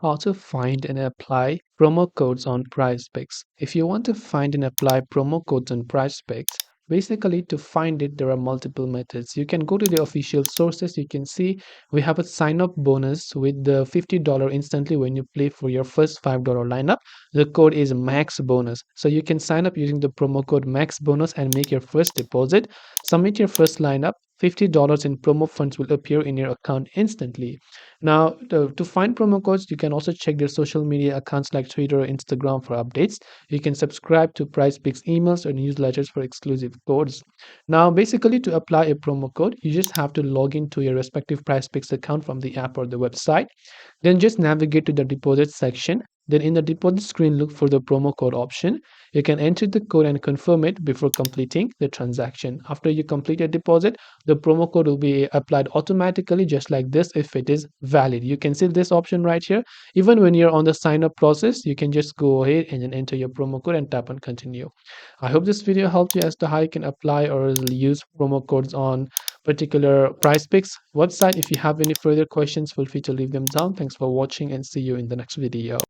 How to find and apply promo codes on PrizePicks. If you want to find and apply promo codes on PrizePicks, basically to find it, there are multiple methods. You can go to the official sources. You can see we have a sign up bonus with the $50 instantly when you play for your first $5 lineup. The code is max bonus. So you can sign up using the promo code max bonus and make your first deposit. Submit your first lineup. $50 in promo funds will appear in your account instantly. Now, to find promo codes, you can also check their social media accounts like Twitter or Instagram for updates. You can subscribe to PrizePicks emails or newsletters for exclusive codes. Now, basically, to apply a promo code, you just have to log into your respective PrizePicks account from the app or the website. Then just navigate to the deposit section. Then in the deposit screen, look for the promo code option. You can enter the code and confirm it before completing the transaction. After you complete your deposit, the promo code will be applied automatically just like this if it is valid. You can see this option right here. Even when you're on the sign up process, you can just go ahead and then enter your promo code and tap on continue. I hope this video helped you as to how you can apply or use promo codes on particular PrizePicks website. If you have any further questions, feel free to leave them down. Thanks for watching and see you in the next video.